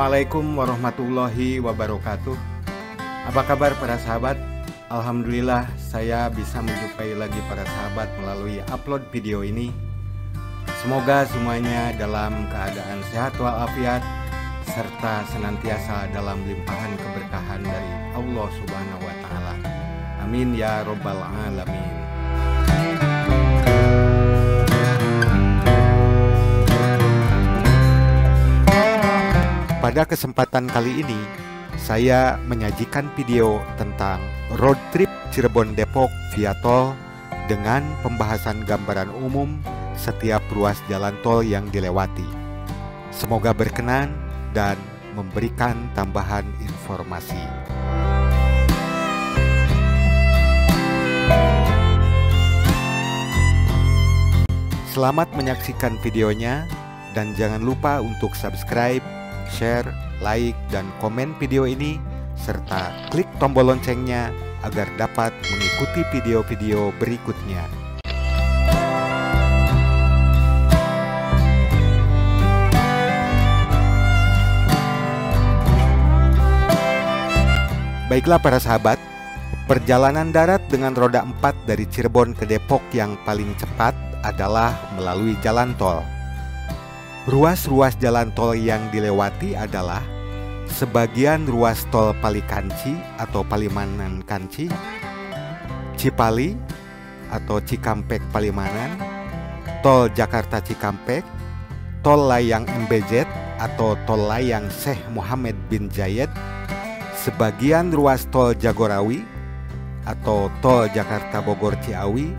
Assalamualaikum warahmatullahi wabarakatuh. Apa kabar para sahabat? Alhamdulillah saya bisa menjumpai lagi para sahabat melalui upload video ini. Semoga semuanya dalam keadaan sehat walafiat serta senantiasa dalam limpahan keberkahan dari Allah Subhanahu wa taala. Amin ya robbal alamin. Pada kesempatan kali ini, saya menyajikan video tentang road trip Cirebon Depok via tol dengan pembahasan gambaran umum setiap ruas jalan tol yang dilewati. Semoga berkenan dan memberikan tambahan informasi. Selamat menyaksikan videonya dan jangan lupa untuk subscribe, share, like, dan komen video ini, serta klik tombol loncengnya agar dapat mengikuti video-video berikutnya. Baiklah para sahabat, perjalanan darat dengan roda 4 dari Cirebon ke Depok yang paling cepat adalah melalui jalan tol. Ruas-ruas jalan tol yang dilewati adalah sebagian ruas tol Palikanci atau Palimanan Kanci, Cipali atau Cikampek Palimanan, tol Jakarta Cikampek, tol layang MBZ atau tol layang Syekh Muhammad bin Zayed, sebagian ruas tol Jagorawi atau tol Jakarta Bogor Ciawi,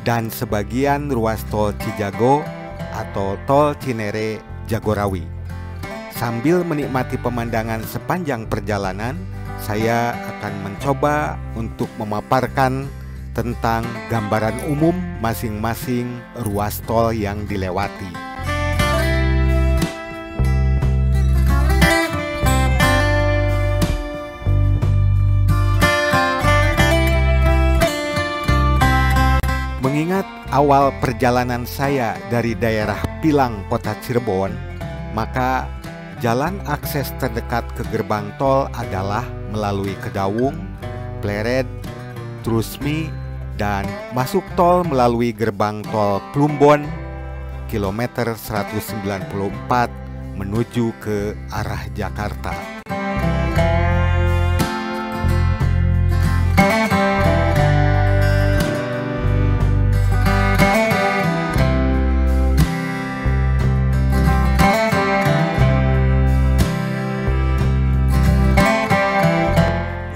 dan sebagian ruas tol Cijago atau tol Cinere Jagorawi. Sambil menikmati pemandangan sepanjang perjalanan, saya akan mencoba untuk memaparkan tentang gambaran umum masing-masing ruas tol yang dilewati. Mengingat awal perjalanan saya dari daerah Pilang, kota Cirebon, maka jalan akses terdekat ke gerbang tol adalah melalui Kedaung, Pleret, Trusmi, dan masuk tol melalui gerbang tol Plumbon, kilometer 194 menuju ke arah Jakarta.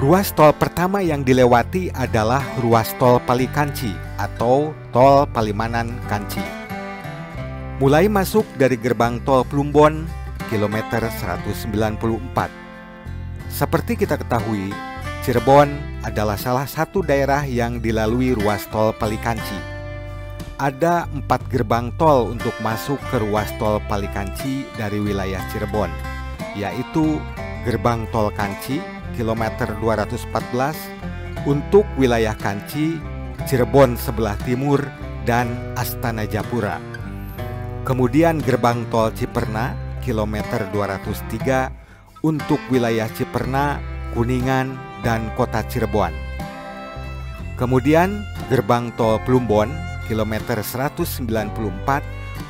Ruas tol pertama yang dilewati adalah ruas tol Palikanci atau tol Palimanan Kanci. Mulai masuk dari gerbang tol Plumbon, kilometer 194. Seperti kita ketahui, Cirebon adalah salah satu daerah yang dilalui ruas tol Palikanci. Ada 4 gerbang tol untuk masuk ke ruas tol Palikanci dari wilayah Cirebon, yaitu gerbang tol Kanci, kilometer 214 untuk wilayah Kanci, Cirebon sebelah timur, dan Astana Japura. Kemudian gerbang tol Ciperna, kilometer 203 untuk wilayah Ciperna, Kuningan, dan kota Cirebon. Kemudian gerbang tol Plumbon, kilometer 194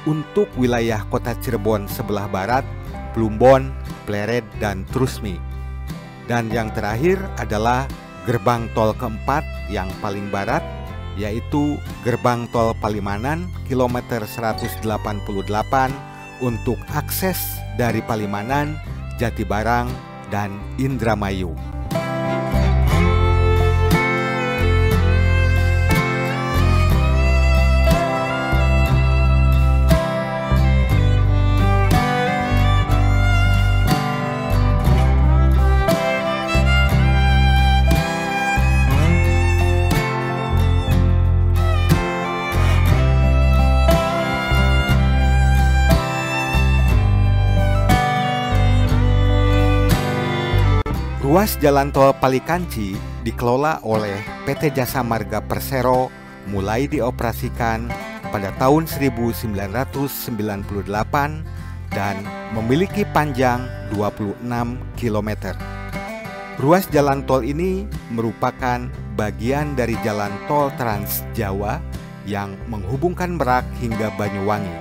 untuk wilayah kota Cirebon sebelah barat, Plumbon, Pleret, dan Trusmi. Dan yang terakhir adalah gerbang tol keempat yang paling barat, yaitu gerbang tol Palimanan kilometer 188 untuk akses dari Palimanan, Jatibarang, dan Indramayu. Ruas jalan tol Palikanci dikelola oleh PT Jasa Marga Persero mulai dioperasikan pada tahun 1998 dan memiliki panjang 26 km. Ruas jalan tol ini merupakan bagian dari jalan tol Trans Jawa yang menghubungkan Merak hingga Banyuwangi.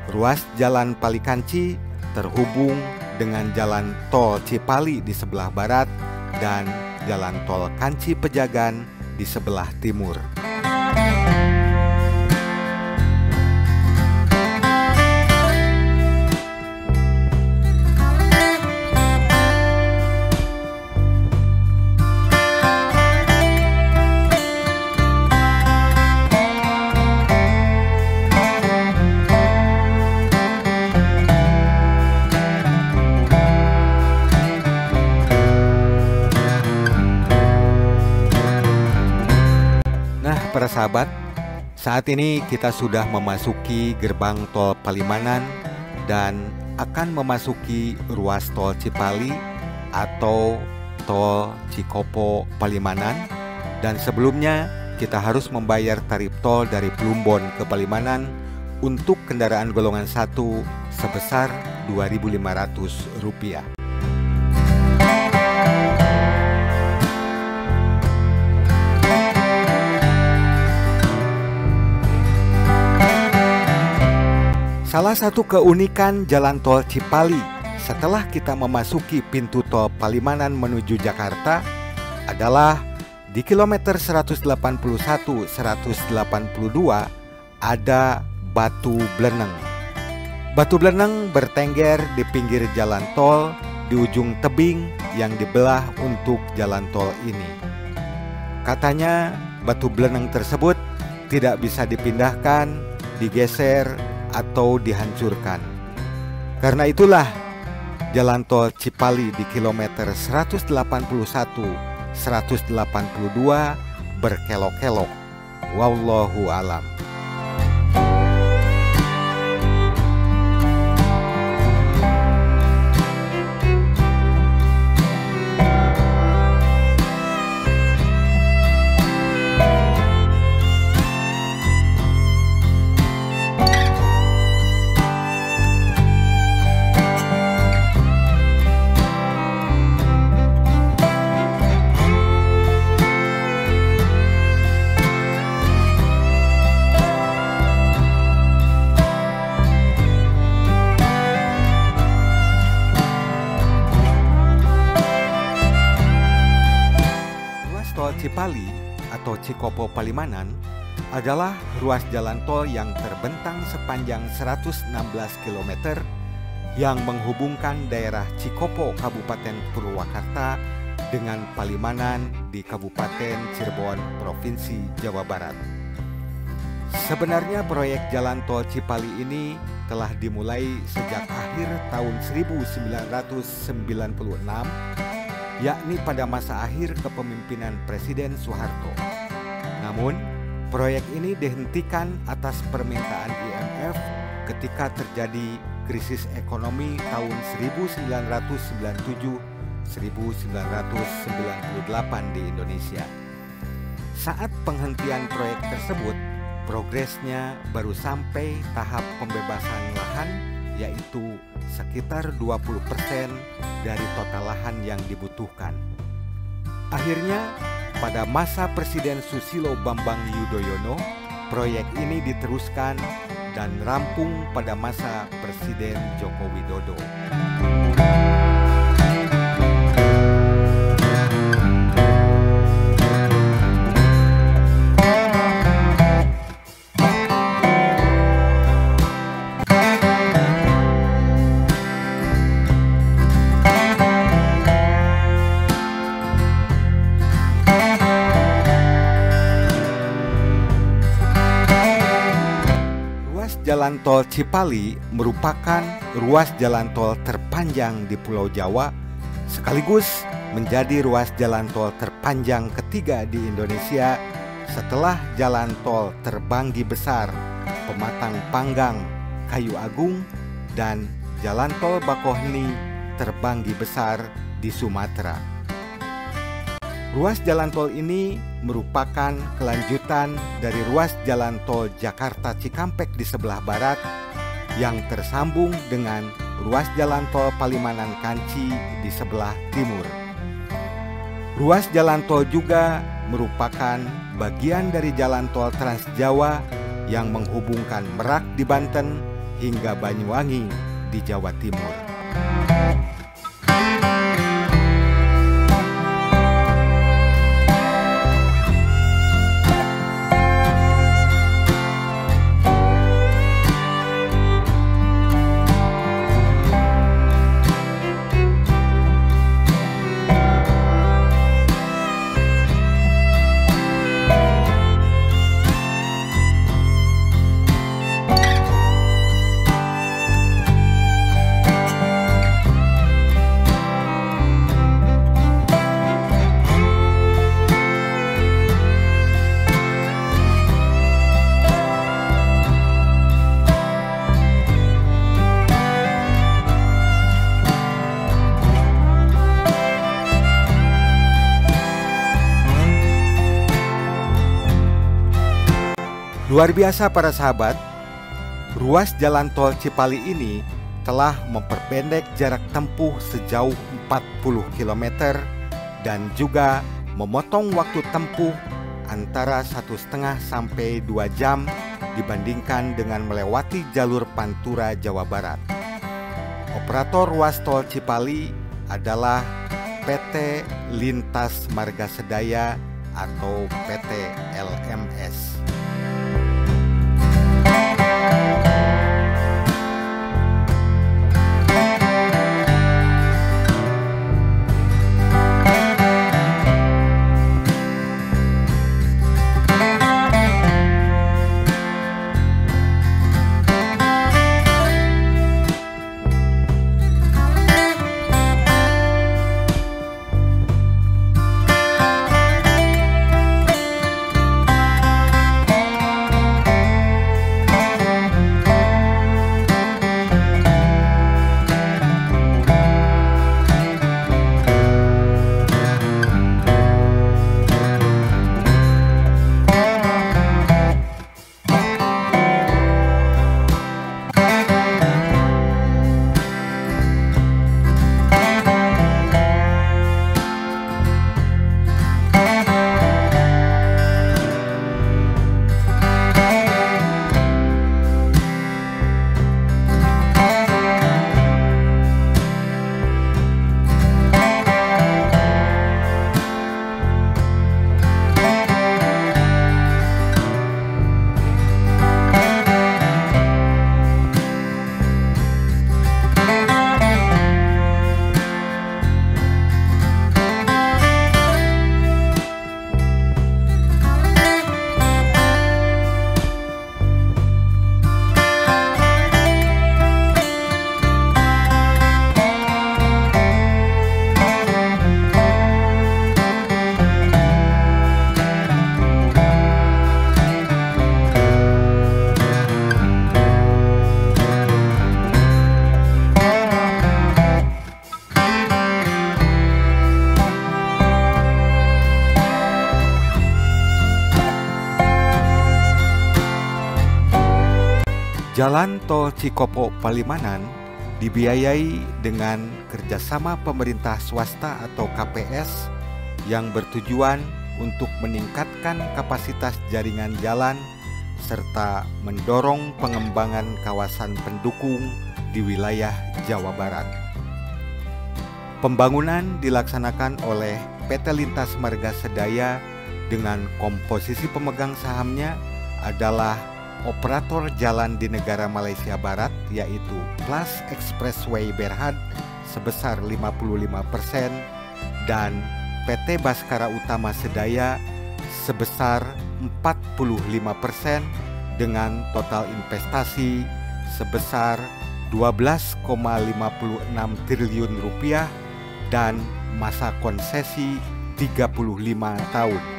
Ruas jalan Palikanci terhubung dengan jalan tol Cipali di sebelah barat dan jalan tol Kanci Pejagan di sebelah timur. Para sahabat, saat ini kita sudah memasuki gerbang tol Palimanan dan akan memasuki ruas tol Cipali atau tol Cikopo Palimanan, dan sebelumnya kita harus membayar tarif tol dari Plumbon ke Palimanan untuk kendaraan golongan 1 sebesar Rp2.500. Salah satu keunikan jalan tol Cipali setelah kita memasuki pintu tol Palimanan menuju Jakarta adalah di kilometer 181-182 ada batu bleneng. Batu bleneng bertengger di pinggir jalan tol di ujung tebing yang dibelah untuk jalan tol ini. Katanya batu bleneng tersebut tidak bisa dipindahkan, digeser, atau dihancurkan. Karena itulah jalan tol Cipali di kilometer 181-182 berkelok-kelok. Wallahu alam. Cipali atau Cikopo Palimanan adalah ruas jalan tol yang terbentang sepanjang 116 km yang menghubungkan daerah Cikopo Kabupaten Purwakarta dengan Palimanan di Kabupaten Cirebon, Provinsi Jawa Barat. Sebenarnya proyek jalan tol Cipali ini telah dimulai sejak akhir tahun 1996, yakni pada masa akhir kepemimpinan Presiden Soeharto. Namun, proyek ini dihentikan atas permintaan IMF ketika terjadi krisis ekonomi tahun 1997-1998 di Indonesia. Saat penghentian proyek tersebut, progresnya baru sampai tahap pembebasan lahan, yaitu sekitar 20% dari total lahan yang dibutuhkan. Akhirnya, pada masa Presiden Susilo Bambang Yudhoyono, proyek ini diteruskan dan rampung pada masa Presiden Joko Widodo. Jalan tol Cipali merupakan ruas jalan tol terpanjang di Pulau Jawa, sekaligus menjadi ruas jalan tol terpanjang ketiga di Indonesia setelah jalan tol Terbanggi Besar, Pematang Panggang, Kayu Agung, dan jalan tol Bakauheni Terbanggi Besar di Sumatera. Ruas jalan tol ini merupakan kelanjutan dari ruas jalan tol Jakarta Cikampek di sebelah barat yang tersambung dengan ruas jalan tol Palimanan-Kanci di sebelah timur. Ruas jalan tol juga merupakan bagian dari jalan tol Trans Jawa yang menghubungkan Merak di Banten hingga Banyuwangi di Jawa Timur. Luar biasa para sahabat, ruas jalan tol Cipali ini telah memperpendek jarak tempuh sejauh 40 km dan juga memotong waktu tempuh antara 1,5 sampai 2 jam dibandingkan dengan melewati jalur Pantura, Jawa Barat. Operator ruas tol Cipali adalah PT Lintas Marga Sedaya atau PT LMS. Jalan tol Cikopo Palimanan dibiayai dengan kerjasama pemerintah swasta atau KPS yang bertujuan untuk meningkatkan kapasitas jaringan jalan serta mendorong pengembangan kawasan pendukung di wilayah Jawa Barat. Pembangunan dilaksanakan oleh PT Lintas Marga Sedaya dengan komposisi pemegang sahamnya adalah operator jalan di negara Malaysia Barat yaitu Plus Expressway Berhad sebesar 55% dan PT Baskara Utama Sedaya sebesar 45% dengan total investasi sebesar 12,56 triliun rupiah dan masa konsesi 35 tahun.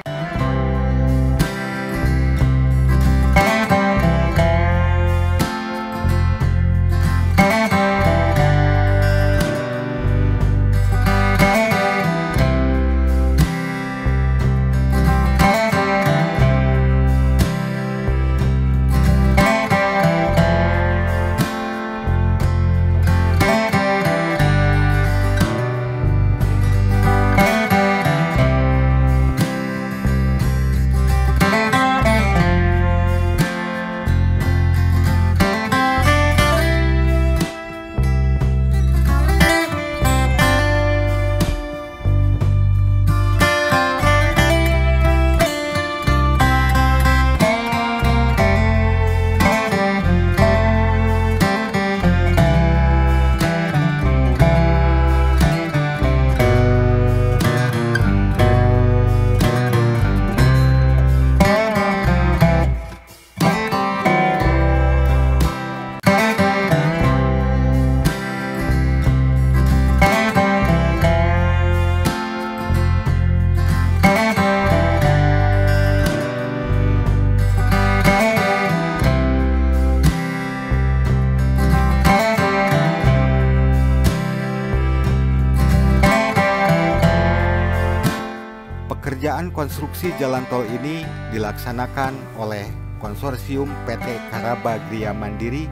konstruksi jalan tol ini dilaksanakan oleh konsorsium PT Karaba Gria Mandiri,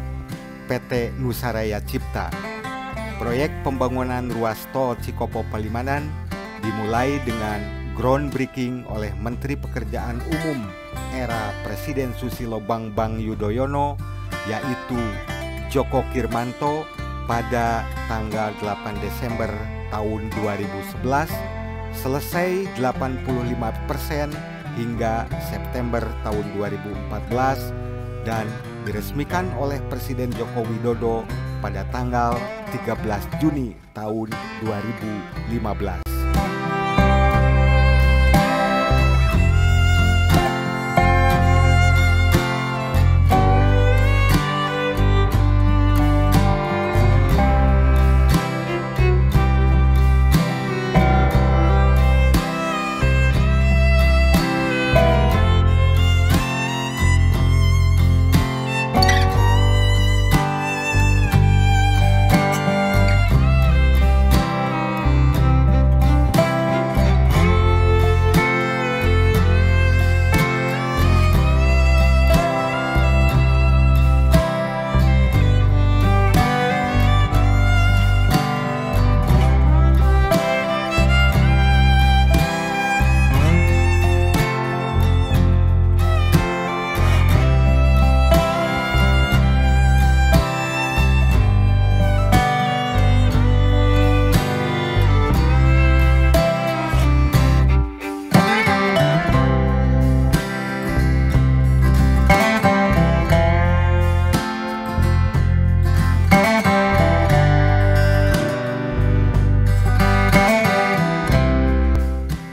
PT Nusaraya Cipta. Proyek pembangunan ruas tol Cikopo Palimanan dimulai dengan groundbreaking oleh Menteri Pekerjaan Umum era Presiden Susilo Bambang Yudhoyono, yaitu Djoko Kirmanto pada tanggal 8 Desember tahun 2011, selesai 85% hingga September tahun 2014 dan diresmikan oleh Presiden Joko Widodo pada tanggal 13 Juni tahun 2015.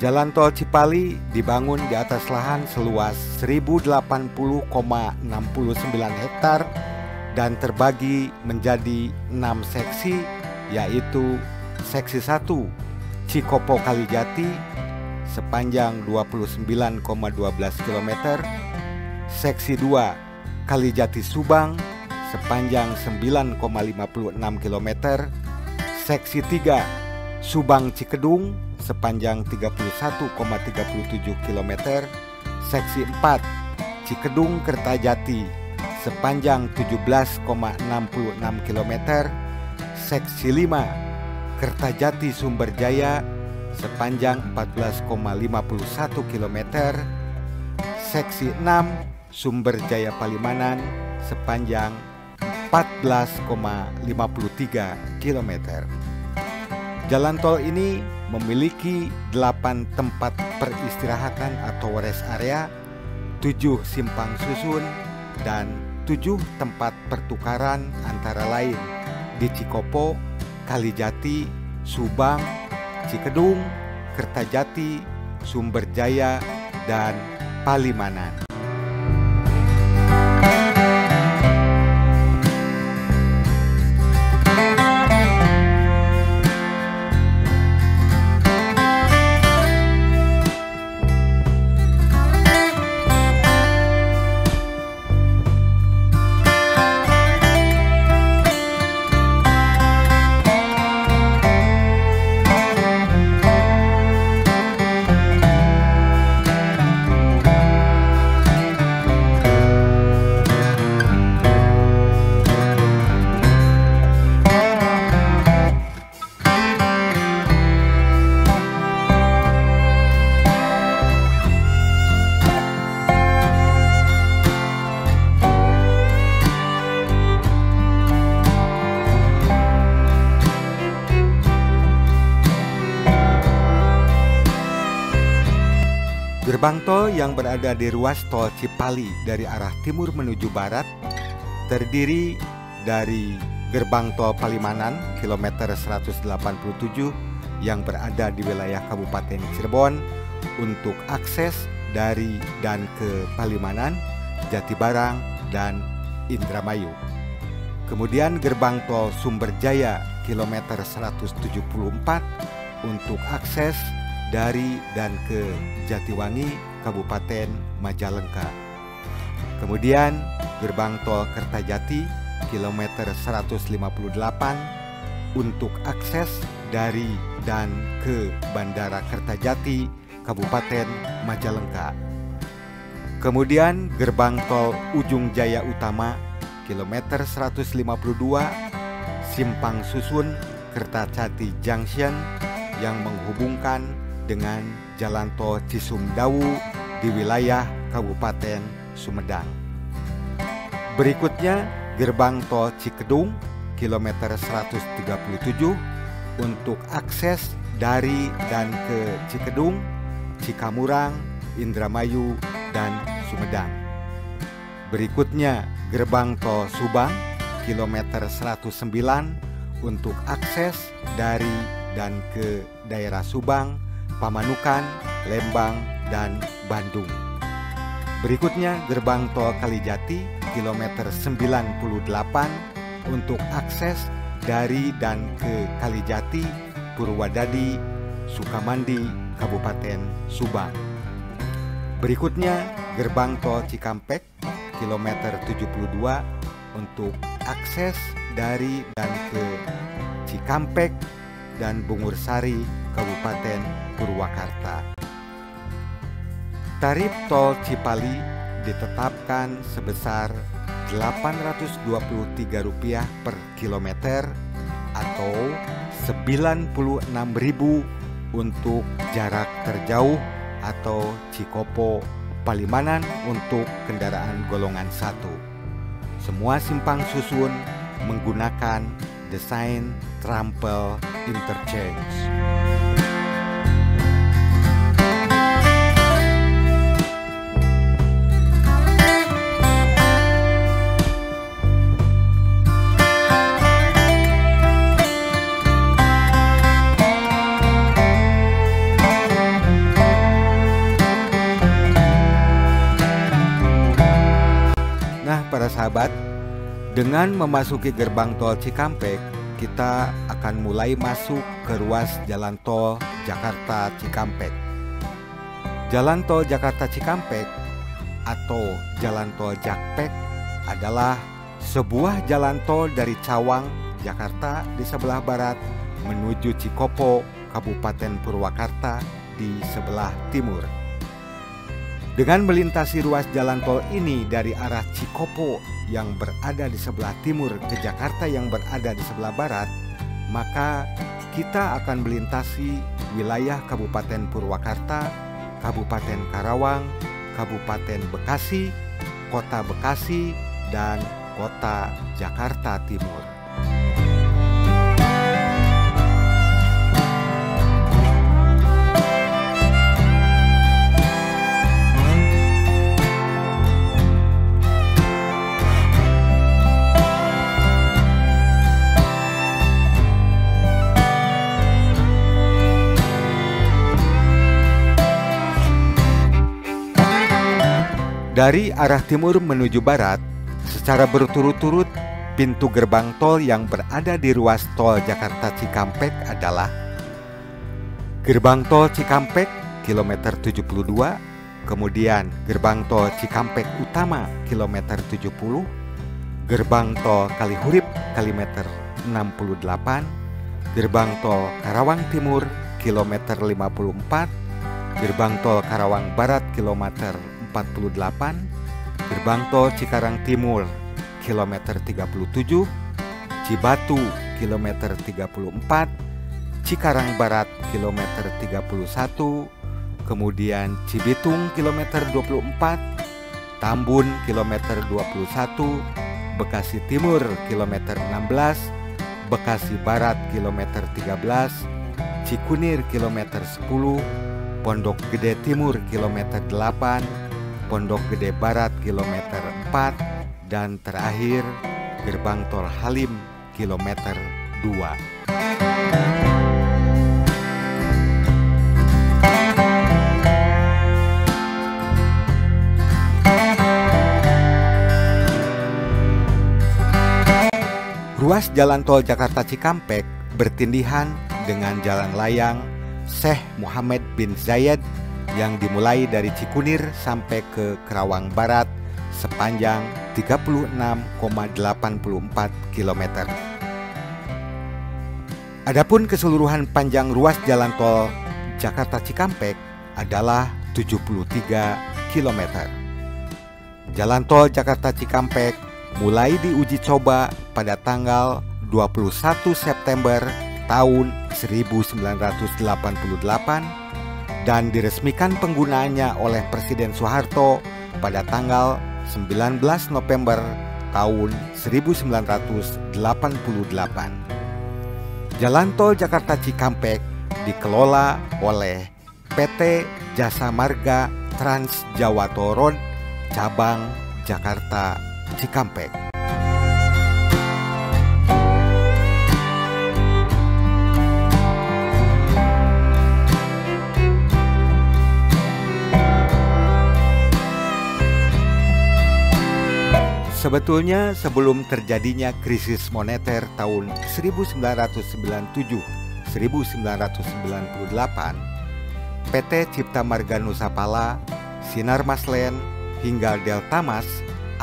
Jalan tol Cipali dibangun di atas lahan seluas 1080,69 hektar dan terbagi menjadi 6 seksi, yaitu seksi 1 Cikopo Kalijati sepanjang 29,12 km, seksi 2 Kalijati Subang sepanjang 9,56 km, seksi 3 Subang Cikedung sepanjang 31,37 km, seksi 4 Cikedung Kertajati sepanjang 17,66 km, seksi 5 Kertajati Sumberjaya sepanjang 14,51 km, seksi 6 Sumberjaya Palimanan sepanjang 14,53 km. Jalan tol ini memiliki 8 tempat peristirahatan atau rest area, 7 simpang susun, dan 7 tempat pertukaran antara lain di Cikopo, Kalijati, Subang, Cikedung, Kertajati, Sumberjaya, dan Palimanan. Gerbang tol yang berada di ruas tol Cipali dari arah timur menuju barat terdiri dari gerbang tol Palimanan kilometer 187 yang berada di wilayah Kabupaten Cirebon untuk akses dari dan ke Palimanan, Jatibarang, dan Indramayu. Kemudian gerbang tol Sumberjaya kilometer 174 untuk akses dari dan ke Jatiwangi, Kabupaten Majalengka. Kemudian gerbang tol Kertajati kilometer 158 untuk akses dari dan ke Bandara Kertajati Kabupaten Majalengka. Kemudian gerbang tol Ujung Jaya Utama kilometer 152 Simpang Susun Kertacati Junction yang menghubungkan dengan jalan tol Cisumdawu di wilayah Kabupaten Sumedang. Berikutnya gerbang tol Cikedung kilometer 137 untuk akses dari dan ke Cikedung, Cikamurang, Indramayu, dan Sumedang. Berikutnya gerbang tol Subang kilometer 109 untuk akses dari dan ke daerah Subang, Pamanukan, Lembang, dan Bandung. Berikutnya gerbang tol Kalijati kilometer 98 untuk akses dari dan ke Kalijati, Purwadadi, Sukamandi, Kabupaten Subang. Berikutnya gerbang tol Cikampek kilometer 72 untuk akses dari dan ke Cikampek dan Bungursari, Kabupaten Purwakarta. Tarif tol Cipali ditetapkan sebesar Rp823 per kilometer atau Rp96.000 untuk jarak terjauh atau Cikopo Palimanan untuk kendaraan golongan 1. Semua simpang susun menggunakan desain trample interchange. Para sahabat, dengan memasuki gerbang tol Cikampek, kita akan mulai masuk ke ruas jalan tol Jakarta Cikampek. Jalan tol Jakarta Cikampek atau jalan tol Jakpek adalah sebuah jalan tol dari Cawang, Jakarta di sebelah barat menuju Cikopo, Kabupaten Purwakarta di sebelah timur. Dengan melintasi ruas jalan tol ini dari arah Cikopo yang berada di sebelah timur ke Jakarta yang berada di sebelah barat, maka kita akan melintasi wilayah Kabupaten Purwakarta, Kabupaten Karawang, Kabupaten Bekasi, Kota Bekasi, dan Kota Jakarta Timur. Dari arah timur menuju barat, secara berturut-turut pintu gerbang tol yang berada di ruas tol Jakarta Cikampek adalah gerbang tol Cikampek kilometer 72, kemudian gerbang tol Cikampek Utama kilometer 70, gerbang tol Kalihurip kilometer 68, gerbang tol Karawang Timur kilometer 54, gerbang tol Karawang Barat kilometer 48, gerbang tol Cikarang Timur kilometer 37, Cibatu kilometer 34, Cikarang Barat kilometer 31, kemudian Cibitung kilometer 24, Tambun kilometer 21, Bekasi Timur kilometer 16, Bekasi Barat kilometer 13, Cikunir kilometer 10, Pondok Gede Timur kilometer 8, Pondok Gede Barat kilometer 4, dan terakhir gerbang tol Halim kilometer 2. Ruas jalan tol Jakarta Cikampek bertindihan dengan jalan layang Syekh Muhammad bin Zayed yang dimulai dari Cikunir sampai ke Karawang Barat sepanjang 36,84 km. Adapun keseluruhan panjang ruas jalan tol Jakarta Cikampek adalah 73 km. Jalan tol Jakarta Cikampek mulai diuji coba pada tanggal 21 September tahun 1988 dan diresmikan penggunaannya oleh Presiden Soeharto pada tanggal 19 November tahun 1988. Jalan tol Jakarta Cikampek dikelola oleh PT Jasa Marga Trans Jawa Toron cabang Jakarta Cikampek. Sebetulnya sebelum terjadinya krisis moneter tahun 1997-1998, PT Cipta Marga Nusapala, Sinar Maslen, hingga Delta Mas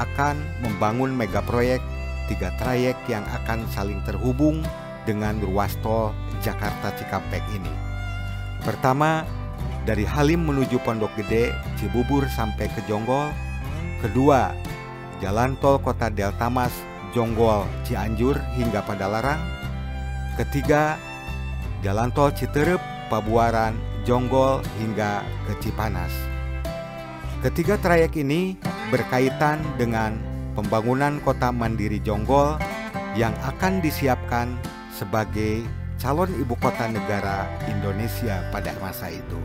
akan membangun mega proyek 3 trayek yang akan saling terhubung dengan ruas tol Jakarta Cikampek ini. Pertama, dari Halim menuju Pondok Gede, Cibubur sampai ke Jonggol. Kedua, jalan tol kota Delta Mas, Jonggol, Cianjur hingga Padalarang. Ketiga, jalan tol Citerep, Pabuaran, Jonggol hingga ke Cipanas. Ketiga trayek ini berkaitan dengan pembangunan kota mandiri Jonggol yang akan disiapkan sebagai calon ibu kota negara Indonesia pada masa itu.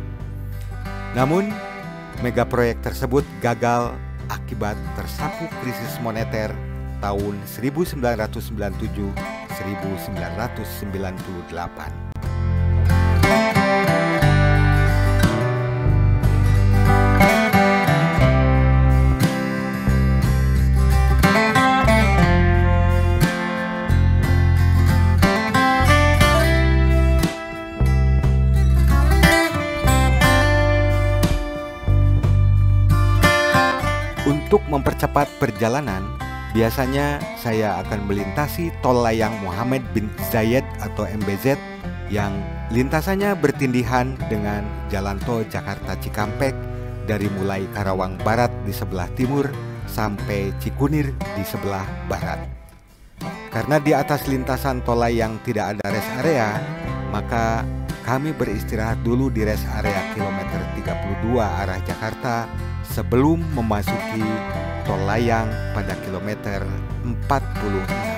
Namun, mega proyek tersebut gagal akibat tersapu krisis moneter tahun 1997-1998. Untuk mempercepat perjalanan, biasanya saya akan melintasi tol layang Mohammed bin Zayed atau MBZ yang lintasannya bertindihan dengan jalan tol Jakarta Cikampek dari mulai Karawang Barat di sebelah timur sampai Cikunir di sebelah barat. Karena di atas lintasan tol layang tidak ada rest area, maka kami beristirahat dulu di rest area kilometer 32 arah Jakarta sebelum memasuki tol layang pada kilometer 46.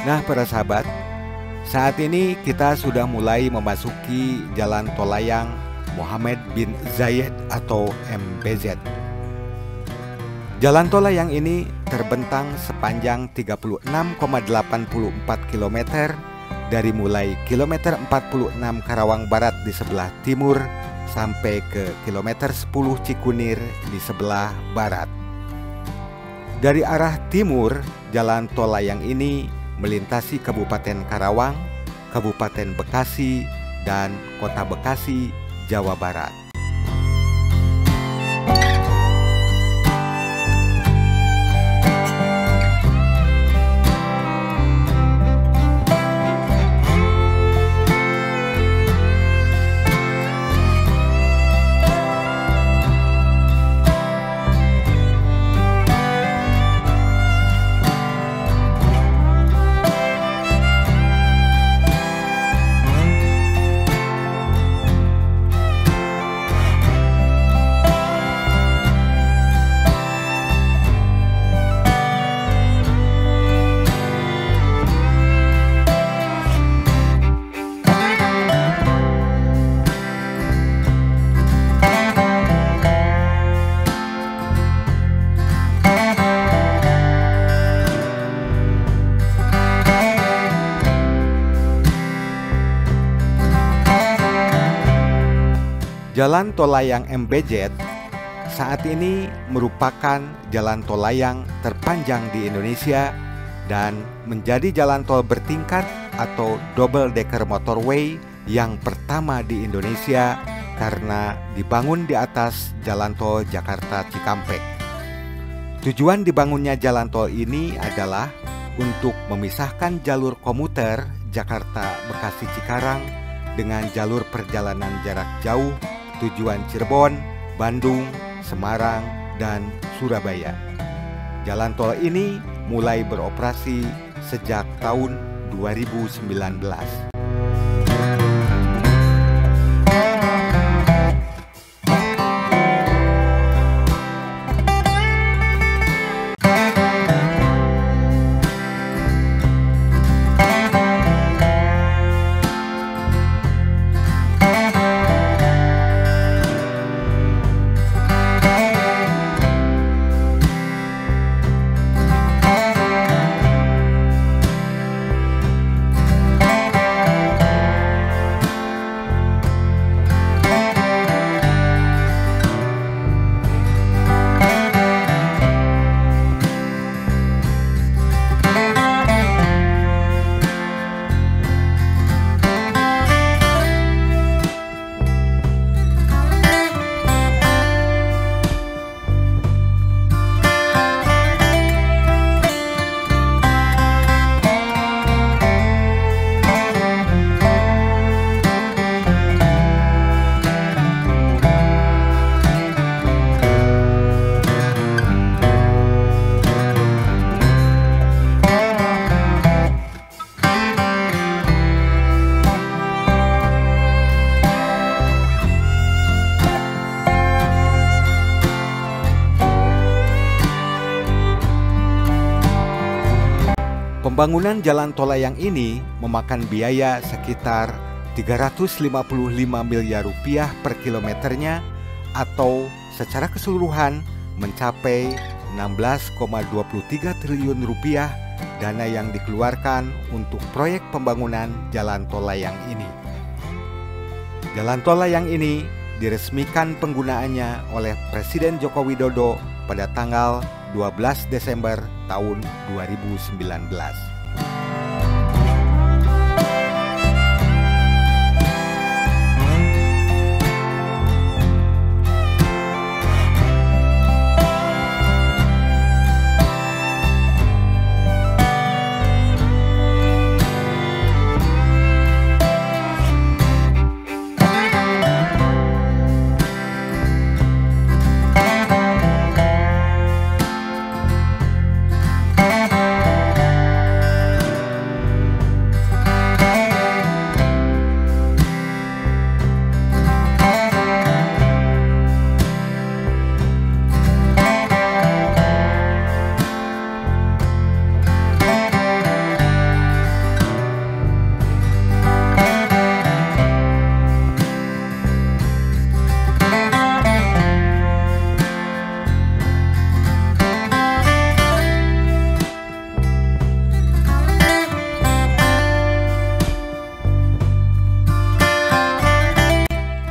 Nah, para sahabat, saat ini kita sudah mulai memasuki jalan tol layang Mohammed bin Zayed atau MBZ. Jalan tol layang ini terbentang sepanjang 36,84 km dari mulai kilometer 46 Karawang Barat di sebelah timur sampai ke kilometer 10 Cikunir di sebelah barat. Dari arah timur, jalan tol layang ini melintasi Kabupaten Karawang, Kabupaten Bekasi, dan Kota Bekasi, Jawa Barat. Jalan Tol Layang MBZ saat ini merupakan jalan tol layang terpanjang di Indonesia dan menjadi jalan tol bertingkat atau double decker motorway yang pertama di Indonesia karena dibangun di atas jalan tol Jakarta Cikampek. Tujuan dibangunnya jalan tol ini adalah untuk memisahkan jalur komuter Jakarta Bekasi Cikarang dengan jalur perjalanan jarak jauh tujuan Cirebon, Bandung, Semarang, dan Surabaya. Jalan tol ini mulai beroperasi sejak tahun 2019. Pembangunan jalan tol layang ini memakan biaya sekitar 355 miliar rupiah per kilometernya atau secara keseluruhan mencapai 16,23 triliun rupiah dana yang dikeluarkan untuk proyek pembangunan jalan tol layang ini. Jalan tol layang ini diresmikan penggunaannya oleh Presiden Joko Widodo pada tanggal 12 Desember tahun 2019.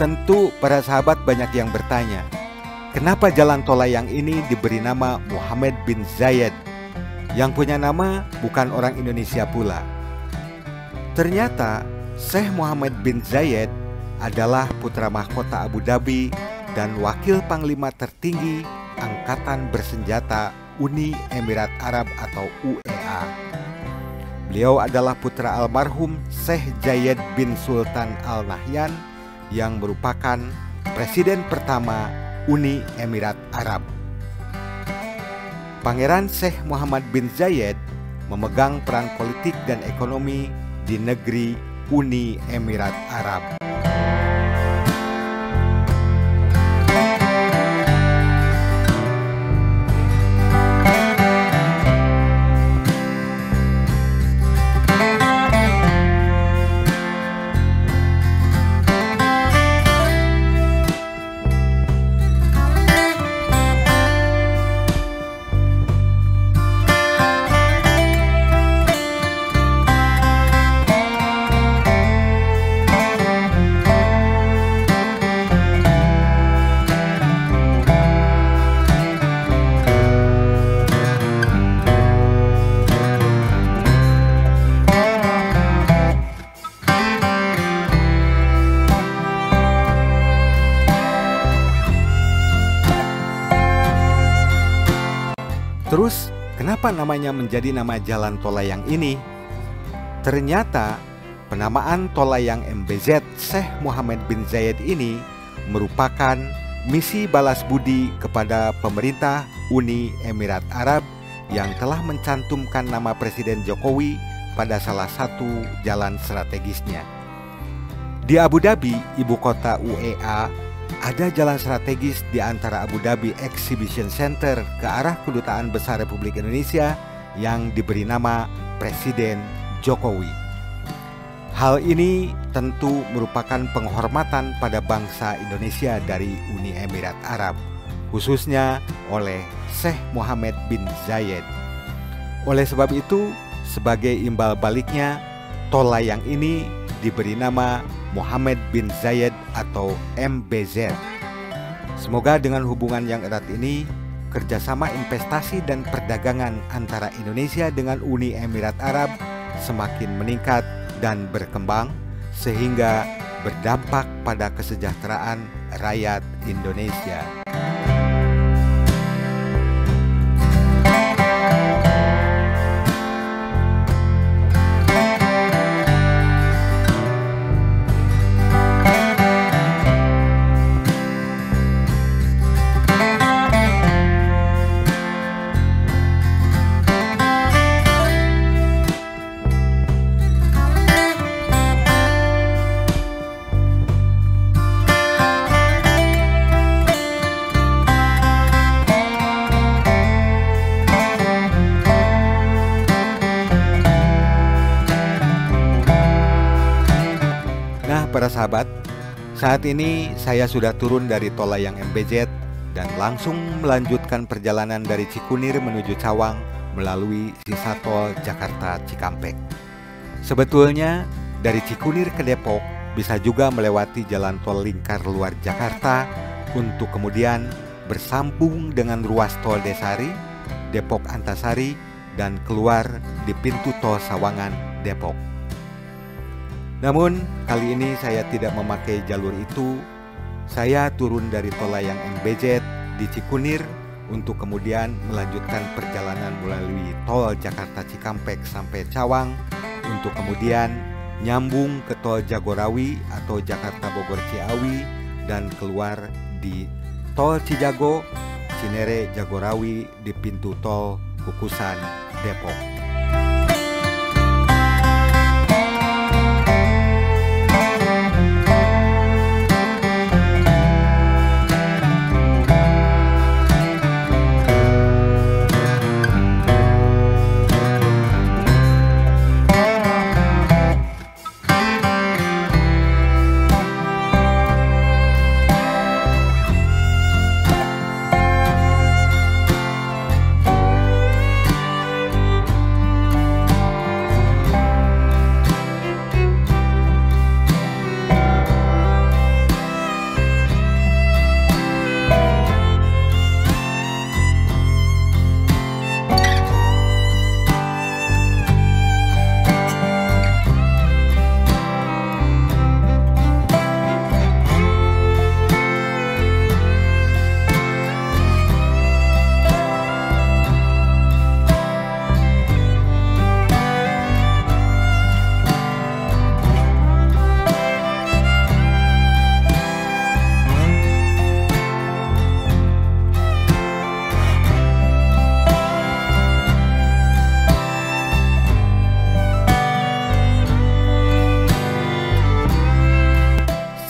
Tentu para sahabat banyak yang bertanya, kenapa jalan tol layang ini diberi nama Mohammed bin Zayed, yang punya nama bukan orang Indonesia pula. Ternyata Syekh Mohammed bin Zayed adalah putra mahkota Abu Dhabi dan wakil panglima tertinggi Angkatan Bersenjata Uni Emirat Arab atau UEA. Beliau adalah putra almarhum Syekh Zayed bin Sultan Al Nahyan yang merupakan presiden pertama Uni Emirat Arab. Pangeran Syekh Mohammed bin Zayed memegang peran politik dan ekonomi di negeri Uni Emirat Arab. Terus, kenapa namanya menjadi nama Jalan Tol Layang ini? Ternyata, penamaan Tol Layang MBZ Syekh Mohammed bin Zayed ini merupakan misi balas budi kepada pemerintah Uni Emirat Arab yang telah mencantumkan nama Presiden Jokowi pada salah satu jalan strategisnya. Di Abu Dhabi, ibu kota UEA, ada jalan strategis di antara Abu Dhabi Exhibition Center ke arah Kedutaan Besar Republik Indonesia yang diberi nama Presiden Jokowi. Hal ini tentu merupakan penghormatan pada bangsa Indonesia dari Uni Emirat Arab, khususnya oleh Syekh Mohammed bin Zayed. Oleh sebab itu, sebagai imbal baliknya, Tol Layang ini diberi nama Mohammed bin Zayed atau MBZ. Semoga dengan hubungan yang erat ini, kerjasama investasi dan perdagangan antara Indonesia dengan Uni Emirat Arab semakin meningkat dan berkembang sehingga berdampak pada kesejahteraan rakyat Indonesia. Para sahabat, saat ini saya sudah turun dari Tol Layang MBZ dan langsung melanjutkan perjalanan dari Cikunir menuju Cawang melalui sisa tol Jakarta Cikampek. Sebetulnya dari Cikunir ke Depok bisa juga melewati jalan tol lingkar luar Jakarta untuk kemudian bersambung dengan ruas tol Desari, Depok Antasari, dan keluar di pintu tol Sawangan, Depok. Namun kali ini saya tidak memakai jalur itu. Saya turun dari Tol Layang MBZ di Cikunir untuk kemudian melanjutkan perjalanan melalui tol Jakarta Cikampek sampai Cawang untuk kemudian nyambung ke tol Jagorawi atau Jakarta Bogor Ciawi dan keluar di tol Cijago, Cinere, Jagorawi di pintu tol Kukusan, Depok.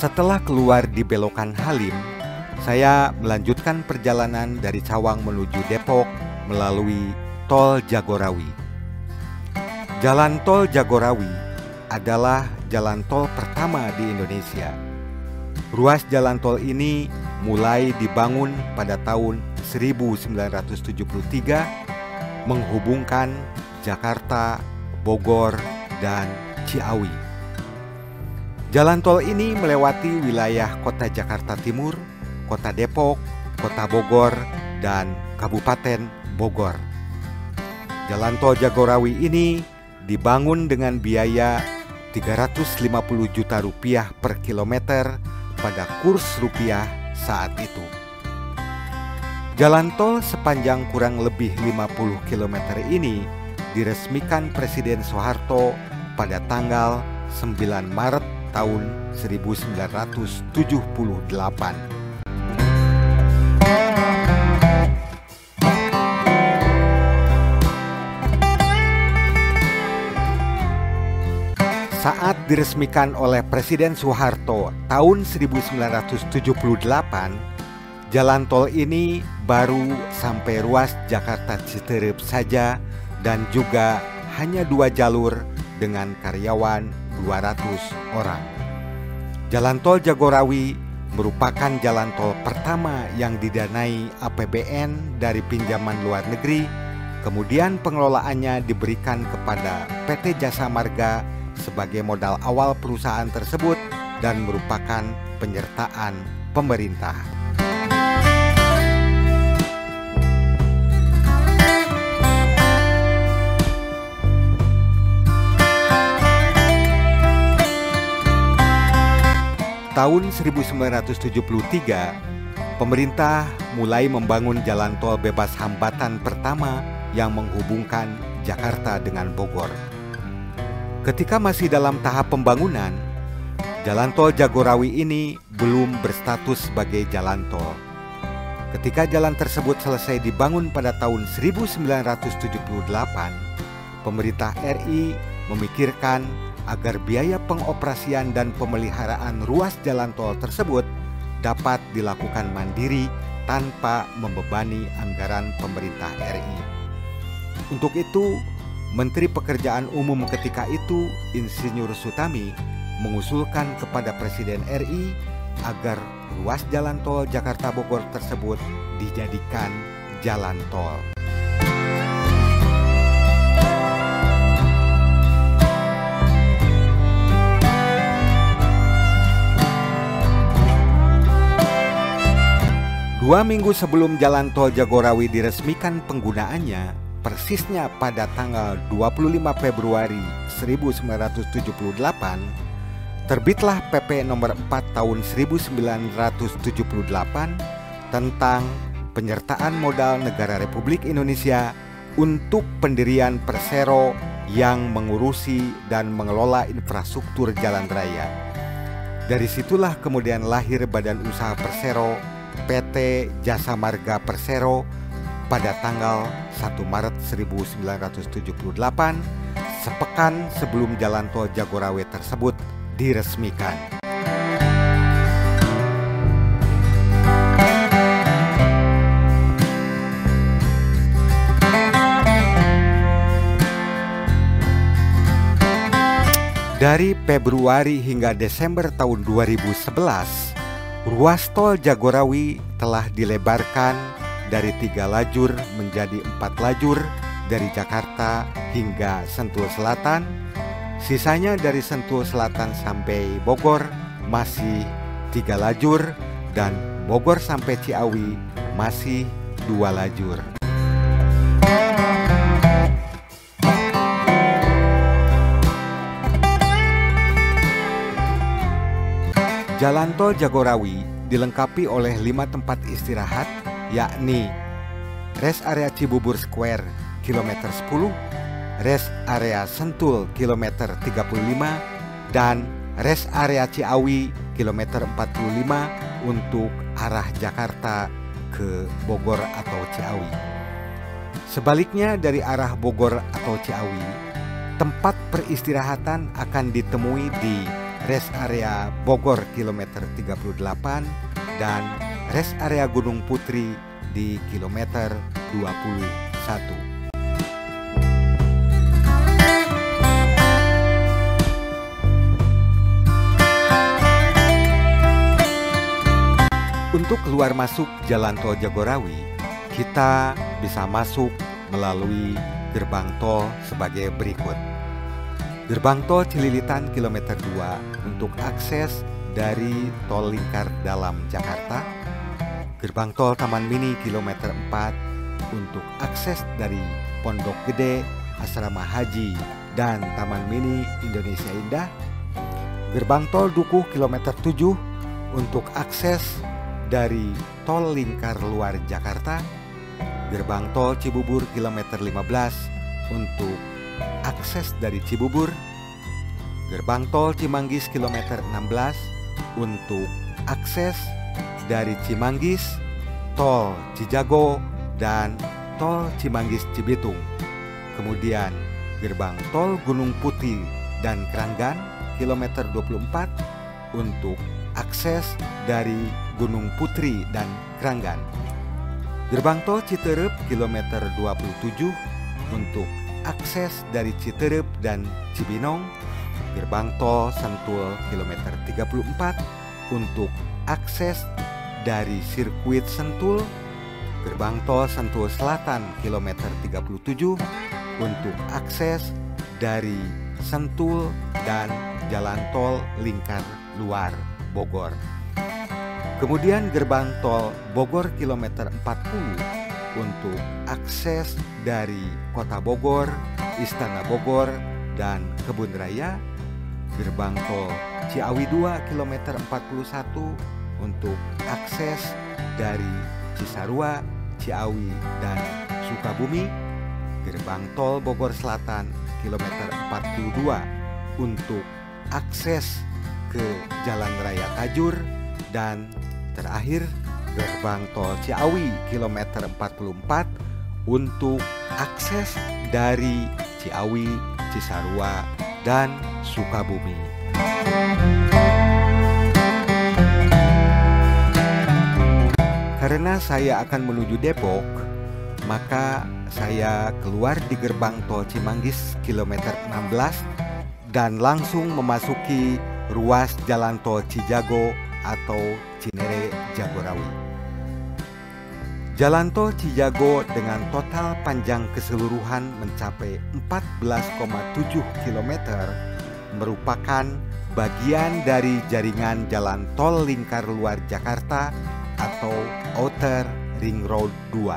Setelah keluar di belokan Halim, saya melanjutkan perjalanan dari Cawang menuju Depok melalui Tol Jagorawi. Jalan Tol Jagorawi adalah jalan tol pertama di Indonesia. Ruas jalan tol ini mulai dibangun pada tahun 1973 menghubungkan Jakarta, Bogor, dan Ciawi. Jalan tol ini melewati wilayah Kota Jakarta Timur, Kota Depok, Kota Bogor, dan Kabupaten Bogor. Jalan tol Jagorawi ini dibangun dengan biaya 350 juta rupiah per kilometer pada kurs rupiah saat itu. Jalan tol sepanjang kurang lebih 50 km ini diresmikan Presiden Soeharto pada tanggal 9 Maret tahun 1978. Saat diresmikan oleh Presiden Soeharto tahun 1978, jalan tol ini baru sampai ruas Jakarta Citerep saja dan juga hanya 2 jalur dengan karyawan 200 orang. Jalan tol Jagorawi merupakan jalan tol pertama yang didanai APBN dari pinjaman luar negeri, kemudian pengelolaannya diberikan kepada PT Jasa Marga sebagai modal awal perusahaan tersebut dan merupakan penyertaan pemerintah. Tahun 1973, pemerintah mulai membangun jalan tol bebas hambatan pertama yang menghubungkan Jakarta dengan Bogor. Ketika masih dalam tahap pembangunan, jalan tol Jagorawi ini belum berstatus sebagai jalan tol. Ketika jalan tersebut selesai dibangun pada tahun 1978, pemerintah RI memikirkan agar biaya pengoperasian dan pemeliharaan ruas jalan tol tersebut dapat dilakukan mandiri tanpa membebani anggaran pemerintah RI. Untuk itu, Menteri Pekerjaan Umum ketika itu, Insinyur Sutami, mengusulkan kepada Presiden RI agar ruas jalan tol Jakarta Bogor tersebut dijadikan jalan tol. Dua minggu sebelum jalan tol Jagorawi diresmikan penggunaannya, persisnya pada tanggal 25 Februari 1978, terbitlah PP nomor 4 tahun 1978 tentang penyertaan modal negara Republik Indonesia untuk pendirian Persero yang mengurusi dan mengelola infrastruktur jalan raya. Dari situlah kemudian lahir Badan Usaha Persero PT Jasa Marga Persero pada tanggal 1 Maret 1978, sepekan sebelum jalan tol Jagorawi tersebut diresmikan. Dari Februari hingga Desember tahun 2011, ruas tol Jagorawi telah dilebarkan dari 3 lajur menjadi 4 lajur dari Jakarta hingga Sentul Selatan. Sisanya dari Sentul Selatan sampai Bogor masih 3 lajur dan Bogor sampai Ciawi masih 2 lajur. Jalan tol Jagorawi dilengkapi oleh 5 tempat istirahat, yakni Rest Area Cibubur Square kilometer 10, Rest Area Sentul kilometer 35, dan Rest Area Ciawi kilometer 45 untuk arah Jakarta ke Bogor atau Ciawi. Sebaliknya dari arah Bogor atau Ciawi, tempat peristirahatan akan ditemui di Rest Area Bogor kilometer 38 dan Rest Area Gunung Putri di kilometer 21. Untuk keluar masuk jalan tol Jagorawi, kita bisa masuk melalui gerbang tol sebagai berikut. Gerbang tol Cililitan kilometer 2 untuk akses dari tol lingkar dalam Jakarta. Gerbang tol Taman Mini kilometer 4 untuk akses dari Pondok Gede, Asrama Haji, dan Taman Mini Indonesia Indah. Gerbang tol Dukuh kilometer 7 untuk akses dari tol lingkar luar Jakarta, gerbang tol Cibubur kilometer 15 untuk akses dari Cibubur, gerbang tol Cimanggis kilometer 16 untuk akses dari Cimanggis, tol Cijago, dan tol Cimanggis Cibitung. Kemudian gerbang tol Gunung Putih dan Kranggan kilometer 24 untuk akses dari Gunung Putri dan Kranggan. Gerbang tol Citerep kilometer 27 untuk akses dari Citerep dan Cibinong. Gerbang tol Sentul kilometer 34 untuk akses dari sirkuit Sentul. Gerbang tol Sentul Selatan kilometer 37 untuk akses dari Sentul dan jalan tol lingkar luar Bogor. Kemudian gerbang tol Bogor kilometer 40 untuk akses dari Kota Bogor, Istana Bogor, dan Kebun Raya. Gerbang tol Ciawi 2 kilometer 41 untuk akses dari Cisarua, Ciawi, dan Sukabumi. Gerbang tol Bogor Selatan kilometer 42 untuk akses ke Jalan Raya Tajur. Dan terakhir gerbang tol Ciawi kilometer 44 untuk akses dari Ciawi, Cisarua, dan Sukabumi. Karena saya akan menuju Depok, maka saya keluar di gerbang tol Cimanggis kilometer 16 dan langsung memasuki ruas jalan tol Cijago atau Cinere Jagorawi. Jalan tol Cijago dengan total panjang keseluruhan mencapai 14,7 km merupakan bagian dari jaringan jalan tol lingkar luar Jakarta atau Outer Ring Road 2.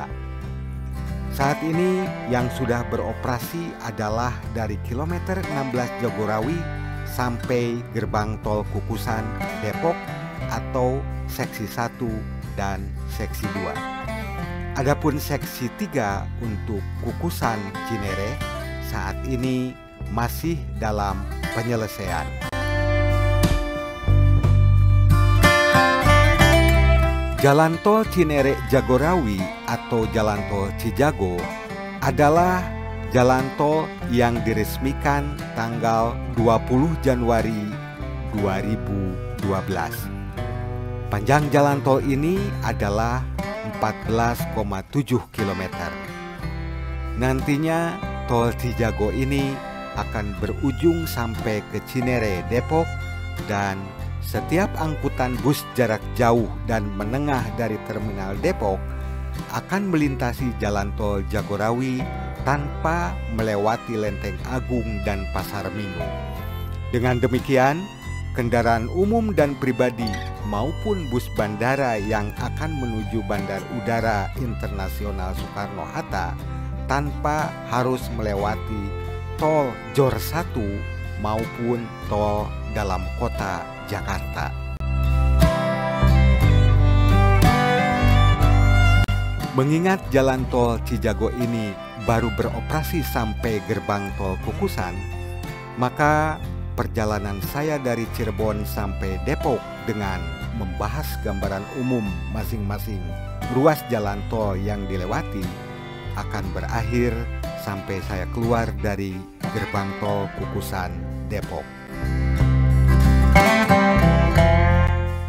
Saat ini yang sudah beroperasi adalah dari kilometer 16 Jagorawi sampai gerbang tol Kukusan Depok atau seksi 1 dan seksi 2. Adapun seksi 3 untuk Kukusan Cinere saat ini masih dalam penyelesaian. Jalan tol Cinere Jagorawi atau jalan tol Cijago adalah jalan tol yang diresmikan tanggal 20 Januari 2012. Panjang jalan tol ini adalah 14,7 km. Nantinya tol Cijago ini akan berujung sampai ke Cinere, Depok, dan setiap angkutan bus jarak jauh dan menengah dari terminal Depok akan melintasi jalan tol Jagorawi tanpa melewati Lenteng Agung dan Pasar Minggu. Dengan demikian, kendaraan umum dan pribadi maupun bus bandara yang akan menuju Bandar Udara Internasional Soekarno-Hatta tanpa harus melewati tol Jor 1 maupun tol dalam kota Jakarta. Mengingat jalan tol Cijago ini baru beroperasi sampai gerbang tol Kukusan, maka perjalanan saya dari Cirebon sampai Depok dengan membahas gambaran umum masing-masing ruas jalan tol yang dilewati akan berakhir sampai saya keluar dari gerbang tol Kukusan Depok.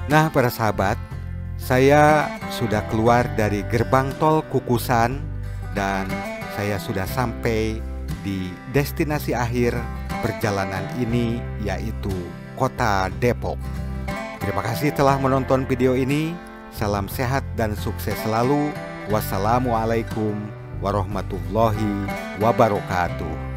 Nah, para sahabat, saya sudah keluar dari gerbang tol Kukusan dan saya sudah sampai di destinasi akhir perjalanan ini, yaitu kota Depok. Terima kasih telah menonton video ini. Salam sehat dan sukses selalu. Wassalamualaikum warahmatullahi wabarakatuh.